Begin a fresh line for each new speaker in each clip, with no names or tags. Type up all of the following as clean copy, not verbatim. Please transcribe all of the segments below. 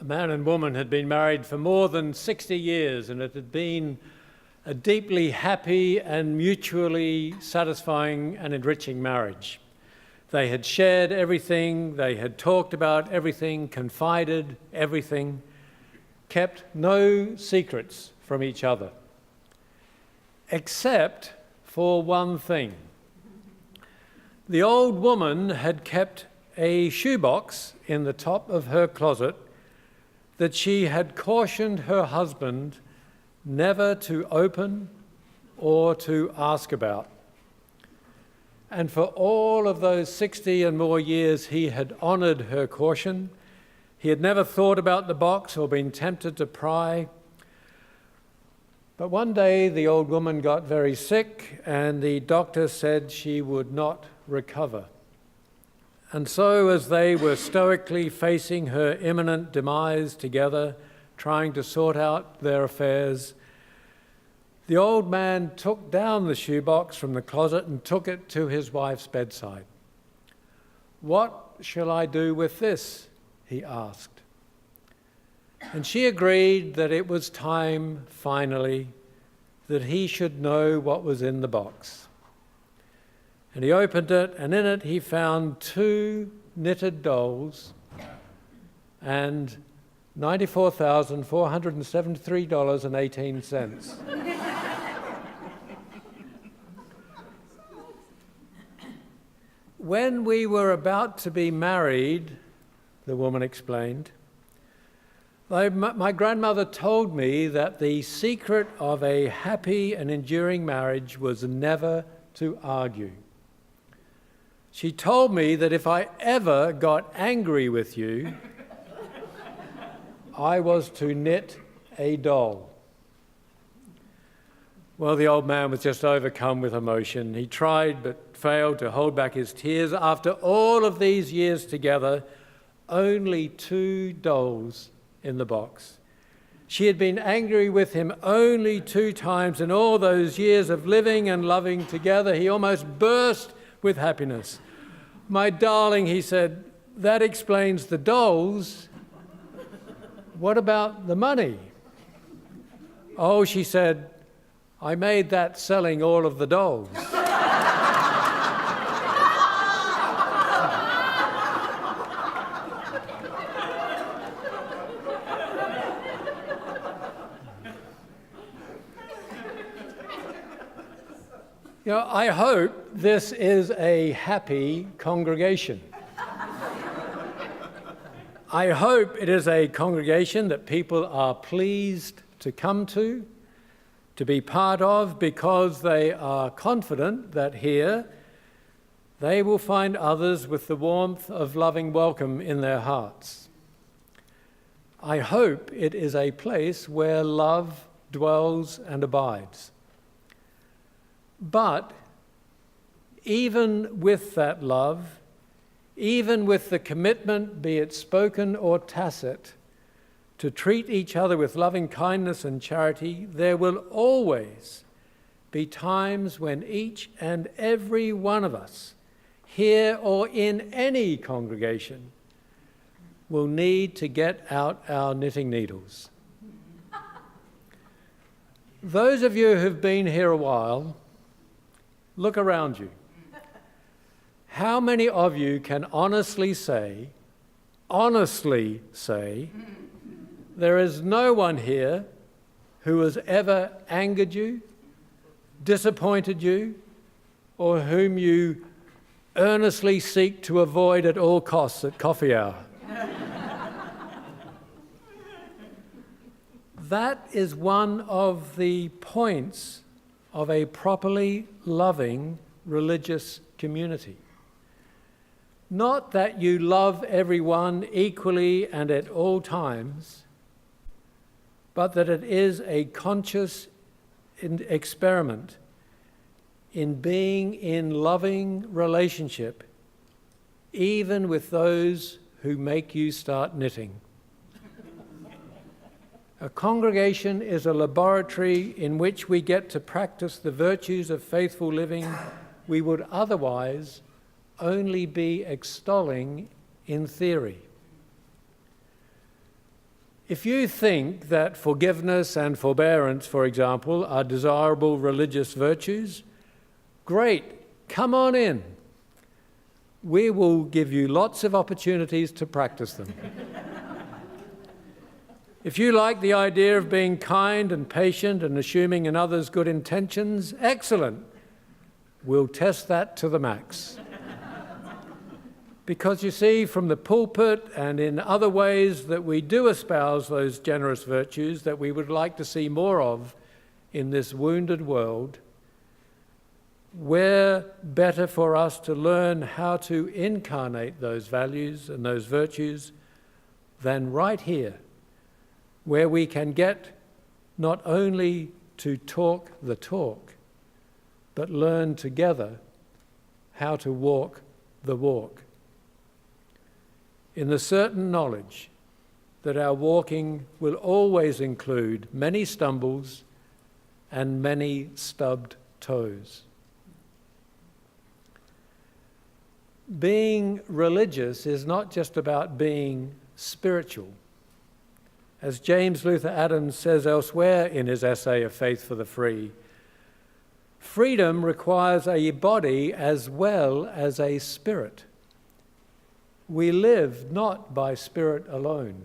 man and woman had been married for more than 60 years, and it had been a deeply happy and mutually satisfying and enriching marriage. They had shared everything, they had talked about everything, confided everything, kept no secrets from each other, except for one thing. The old woman had kept a shoebox in the top of her closet that she had cautioned her husband never to open or to ask about. And for all of those 60 and more years, he had honoured her caution. He had never thought about the box or been tempted to pry. But one day the old woman got very sick and the doctor said she would not recover. And so as they were stoically facing her imminent demise together, trying to sort out their affairs, the old man took down the shoebox from the closet and took it to his wife's bedside. "What shall I do with this?" he asked. And she agreed that it was time, finally, that he should know what was in the box. And he opened it, and in it he found 2 knitted dolls and $94,473.18. When we were about to be married, the woman explained, my grandmother told me that the secret of a happy and enduring marriage was never to argue. She told me that if I ever got angry with you, I was to knit a doll. Well, the old man was just overcome with emotion. He tried but failed to hold back his tears. After all of these years together, only 2 dolls in the box. She had been angry with him only 2 times in all those years of living and loving together. He almost burst with happiness. "My darling," he said, "that explains the dolls. What about the money?" "Oh," she said, "I made that selling all of the dolls." You know, I hope this is a happy congregation. I hope it is a congregation that people are pleased to come to be part of, because they are confident that here they will find others with the warmth of loving welcome in their hearts. I hope it is a place where love dwells and abides. But even with that love, even with the commitment, be it spoken or tacit, to treat each other with loving kindness and charity, there will always be times when each and every one of us, here or in any congregation, will need to get out our knitting needles. Those of you who've been here a while, look around you. How many of you can honestly say, there is no one here who has ever angered you, disappointed you, or whom you earnestly seek to avoid at all costs at coffee hour? That is one of the points of a properly loving religious community. Not that you love everyone equally and at all times, but that it is a conscious experiment in being in loving relationship, even with those who make you start knitting. A congregation is a laboratory in which we get to practice the virtues of faithful living we would otherwise only be extolling in theory. If you think that forgiveness and forbearance, for example, are desirable religious virtues, great, come on in. We will give you lots of opportunities to practice them. If you like the idea of being kind and patient and assuming in others good intentions, excellent. We'll test that to the max. Because you see, from the pulpit and in other ways that we do espouse those generous virtues that we would like to see more of in this wounded world, where better for us to learn how to incarnate those values and those virtues than right here, where we can get not only to talk the talk, but learn together how to walk the walk. In the certain knowledge that our walking will always include many stumbles and many stubbed toes. Being religious is not just about being spiritual. As James Luther Adams says elsewhere in his essay, A Faith for the Free, freedom requires a body as well as a spirit. We live not by spirit alone.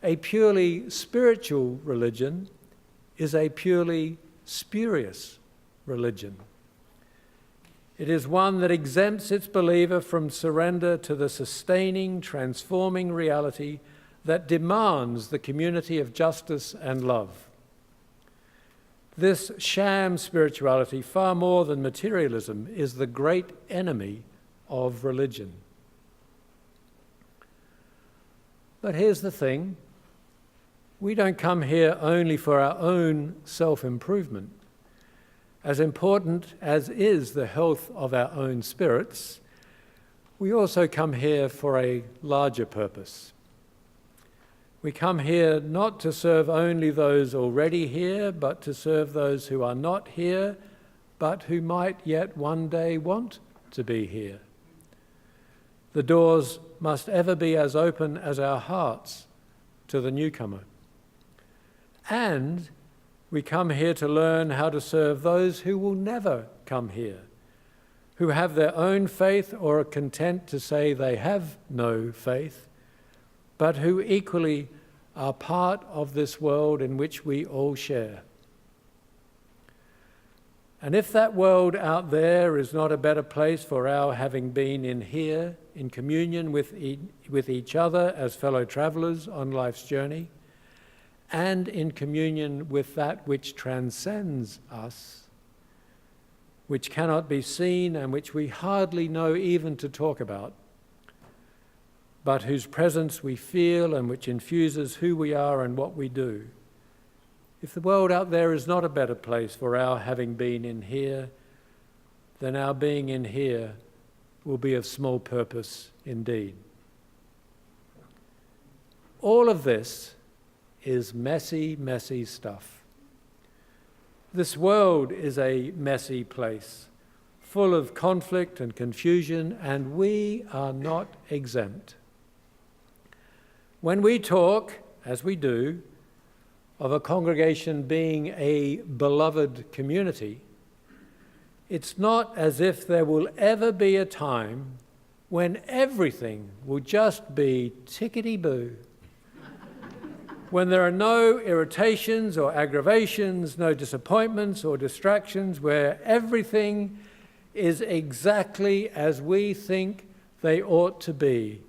A purely spiritual religion is a purely spurious religion. It is one that exempts its believer from surrender to the sustaining, transforming reality that demands the community of justice and love. This sham spirituality, far more than materialism, is the great enemy of religion. But here's the thing. We don't come here only for our own self-improvement. As important as is the health of our own spirits, we also come here for a larger purpose. We come here not to serve only those already here, but to serve those who are not here, but who might yet one day want to be here. The doors must ever be as open as our hearts to the newcomer. And we come here to learn how to serve those who will never come here, who have their own faith or are content to say they have no faith, but who equally are part of this world in which we all share. And if that world out there is not a better place for our having been in here, in communion with each other as fellow travelers on life's journey, and in communion with that which transcends us, which cannot be seen and which we hardly know even to talk about, but whose presence we feel and which infuses who we are and what we do. If the world out there is not a better place for our having been in here, then our being in here will be of small purpose indeed. All of this is messy, messy stuff. This world is a messy place, full of conflict and confusion, and we are not exempt. When we talk, as we do, of a congregation being a beloved community, it's not as if there will ever be a time when everything will just be tickety-boo, when there are no irritations or aggravations, no disappointments or distractions, where everything is exactly as we think they ought to be,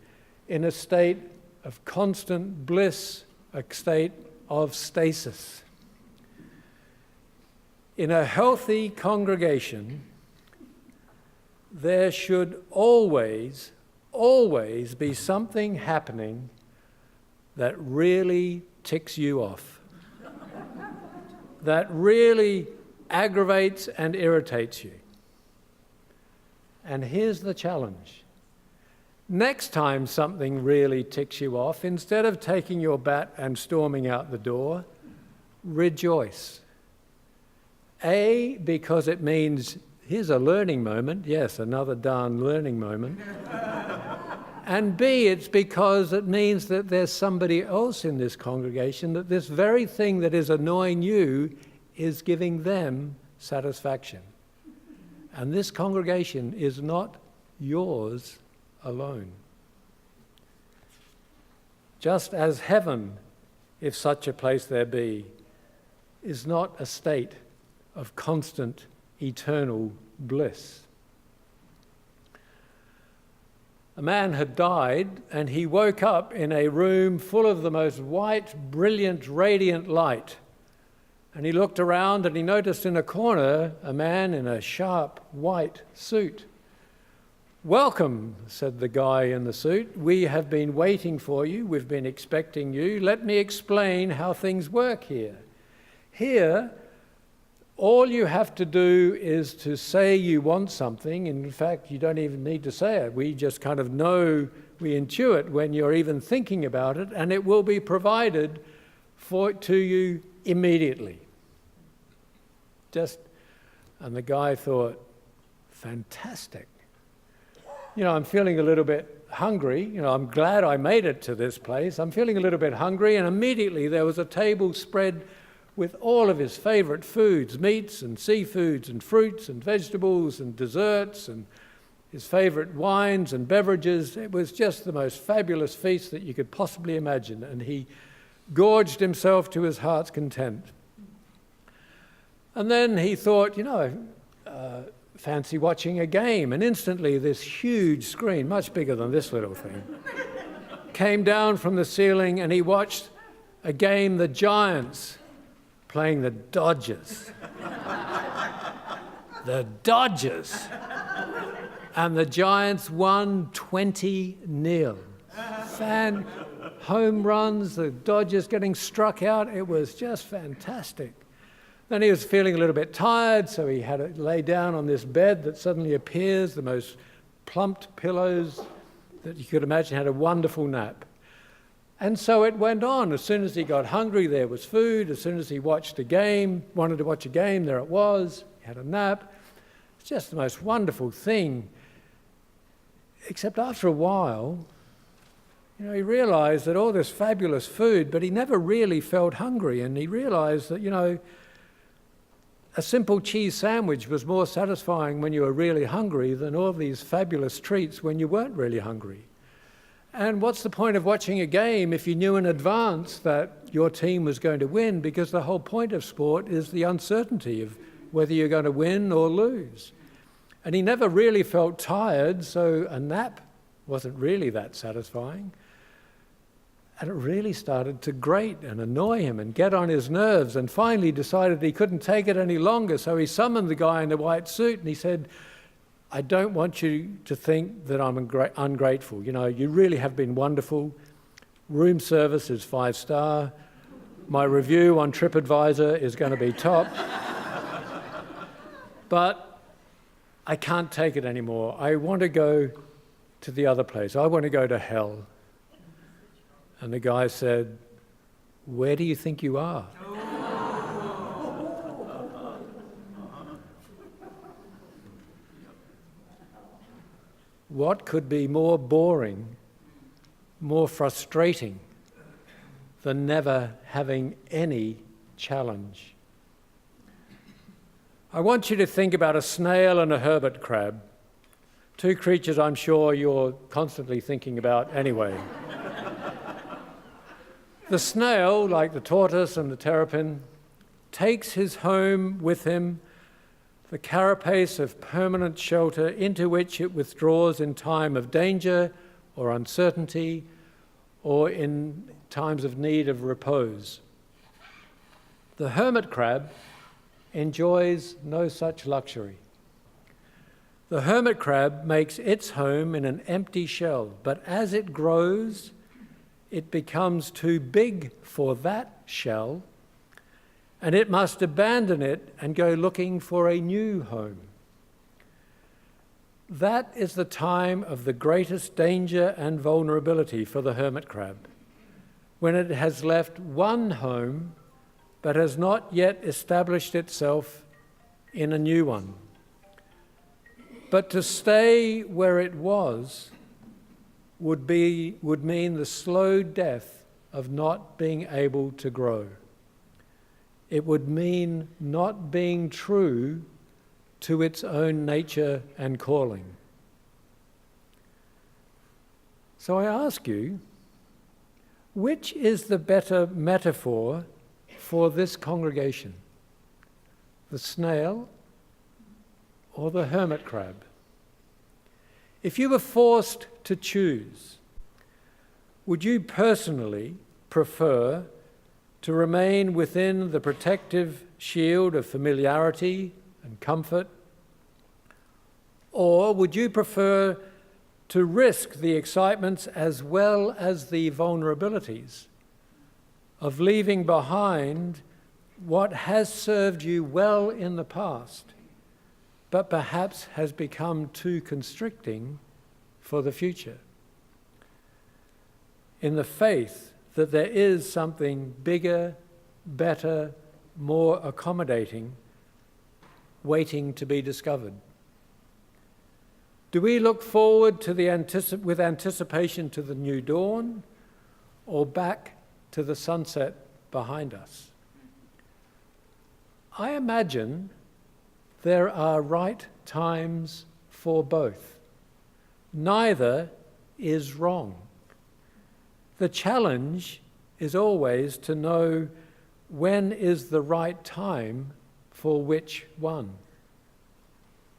in a state of constant bliss, a state of stasis. In a healthy congregation, there should always be something happening that really ticks you off, that really aggravates and irritates you. And here's the challenge. Next time something really ticks you off, instead of taking your bat and storming out the door, rejoice. A, because it means here's a learning moment. Yes, another darn learning moment. And B, it's because it means that there's somebody else in this congregation, that this very thing that is annoying you is giving them satisfaction. And this congregation is not yours alone. Just as heaven, if such a place there be, is not a state of constant, eternal bliss. A man had died, and he woke up in a room full of the most white, brilliant, radiant light. And he looked around and he noticed in a corner a man in a sharp white suit. "Welcome," said the guy in the suit. "We have been waiting for you. We've been expecting you. Let me explain how things work here. Here, all you have to do is to say you want something. In fact, you don't even need to say it. We just kind of know, we intuit when you're even thinking about it, and it will be provided to you immediately." And the guy thought, fantastic. I'm feeling a little bit hungry. I'm glad I made it to this place. I'm feeling a little bit hungry, and immediately there was a table spread with all of his favourite foods, meats and seafoods and fruits and vegetables and desserts and his favourite wines and beverages. It was just the most fabulous feast that you could possibly imagine, and he gorged himself to his heart's content. And then he thought, fancy watching a game, and instantly this huge screen, much bigger than this little thing, came down from the ceiling, and he watched a game, the Giants playing the Dodgers. The Dodgers! And the Giants won 20-0. Home runs, the Dodgers getting struck out. It was just fantastic. Then he was feeling a little bit tired, so he had to lay down on this bed that suddenly appears, the most plumped pillows that you could imagine, had a wonderful nap. And so it went on. As soon as he got hungry, there was food. As soon as he wanted to watch a game, there it was. He had a nap. It's just the most wonderful thing. Except after a while, he realized that all this fabulous food, but he never really felt hungry. And he realized that, a simple cheese sandwich was more satisfying when you were really hungry than all these fabulous treats when you weren't really hungry. And what's the point of watching a game if you knew in advance that your team was going to win? Because the whole point of sport is the uncertainty of whether you're going to win or lose. And he never really felt tired, so a nap wasn't really that satisfying. And it really started to grate and annoy him and get on his nerves, and finally decided he couldn't take it any longer. So he summoned the guy in the white suit and he said, "I don't want you to think that I'm ungrateful. You really have been wonderful. Room service is 5-star. My review on TripAdvisor is going to be top. But I can't take it anymore. I want to go to the other place. I want to go to hell." And the guy said, "Where do you think you are?" What could be more boring, more frustrating than never having any challenge? I want you to think about a snail and a hermit crab, two creatures I'm sure you're constantly thinking about anyway. The snail, like the tortoise and the terrapin, takes his home with him, the carapace of permanent shelter into which it withdraws in time of danger or uncertainty or in times of need of repose. The hermit crab enjoys no such luxury. The hermit crab makes its home in an empty shell, but as it grows, it becomes too big for that shell, and it must abandon it and go looking for a new home. That is the time of the greatest danger and vulnerability for the hermit crab, when it has left one home but has not yet established itself in a new one. But to stay where it was would mean the slow death of not being able to grow. It would mean not being true to its own nature and calling. So I ask you, which is the better metaphor for this congregation? The snail or the hermit crab? If you were forced to choose, would you personally prefer to remain within the protective shield of familiarity and comfort? Or would you prefer to risk the excitements as well as the vulnerabilities of leaving behind what has served you well in the past, but perhaps has become too constricting for the future? In the faith that there is something bigger, better, more accommodating waiting to be discovered. Do we look forward to with anticipation to the new dawn, or back to the sunset behind us? I imagine there are right times for both. Neither is wrong. The challenge is always to know when is the right time for which one.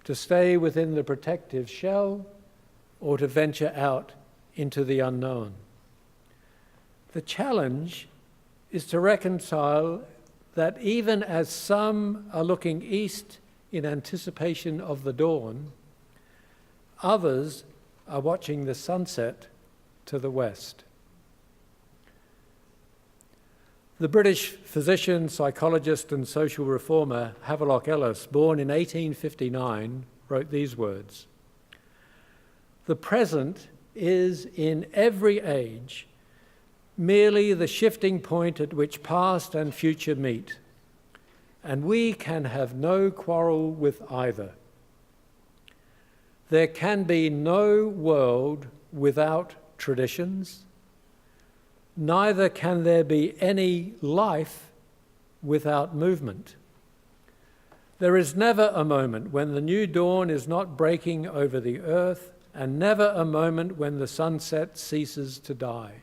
To stay within the protective shell or to venture out into the unknown. The challenge is to reconcile that even as some are looking east in anticipation of the dawn, others are watching the sunset to the west. The British physician, psychologist and social reformer Havelock Ellis, born in 1859, wrote these words: "The present is in every age merely the shifting point at which past and future meet, and we can have no quarrel with either. There can be no world without traditions, neither can there be any life without movement. There is never a moment when the new dawn is not breaking over the earth, and never a moment when the sunset ceases to die.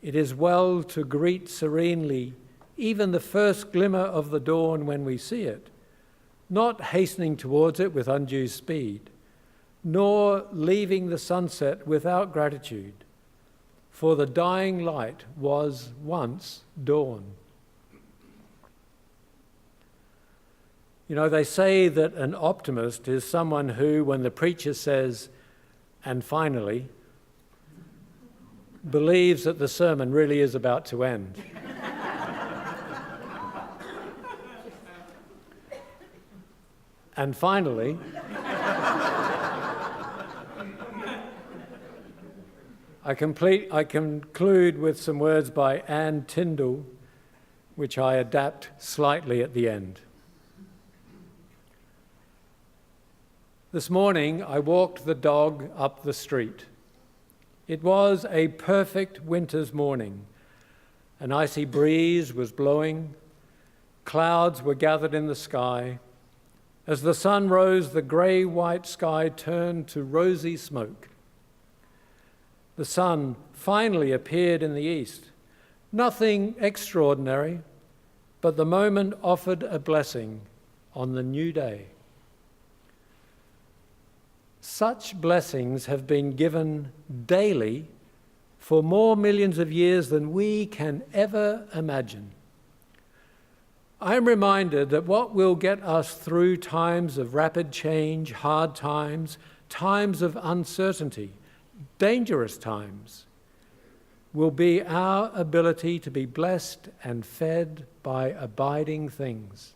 It is well to greet serenely even the first glimmer of the dawn when we see it, not hastening towards it with undue speed, nor leaving the sunset without gratitude, for the dying light was once dawn." You know, they say that an optimist is someone who, when the preacher says, "and finally," believes that the sermon really is about to end. And finally, I conclude with some words by Anne Tyndall, which I adapt slightly at the end. This morning, I walked the dog up the street. It was a perfect winter's morning. An icy breeze was blowing. Clouds were gathered in the sky. As the sun rose, the grey-white sky turned to rosy smoke. The sun finally appeared in the east. Nothing extraordinary, but the moment offered a blessing on the new day. Such blessings have been given daily for more millions of years than we can ever imagine. I am reminded that what will get us through times of rapid change, hard times, times of uncertainty, dangerous times, will be our ability to be blessed and fed by abiding things.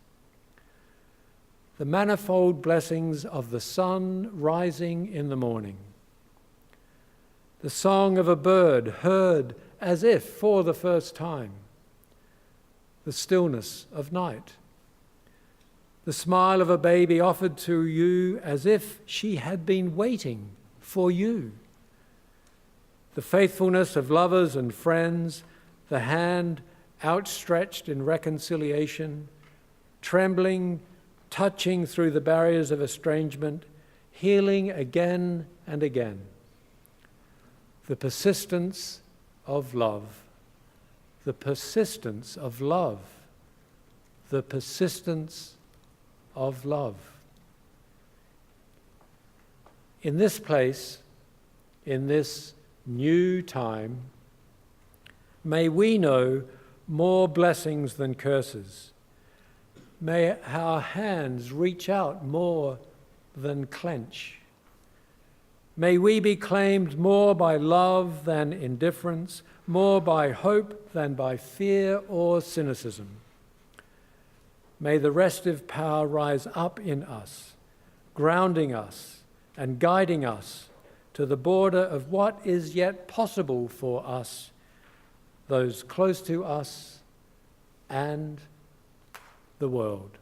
The manifold blessings of the sun rising in the morning, the song of a bird heard as if for the first time, the stillness of night, the smile of a baby offered to you as if she had been waiting for you, the faithfulness of lovers and friends, the hand outstretched in reconciliation, trembling, touching through the barriers of estrangement, healing again and again. The persistence of love, the persistence of love, the persistence of love. In this place, in this new time, may we know more blessings than curses. May our hands reach out more than clench. May we be claimed more by love than indifference, more by hope than by fear or cynicism. May the restive power rise up in us, grounding us and guiding us to the border of what is yet possible for us, those close to us, and the world.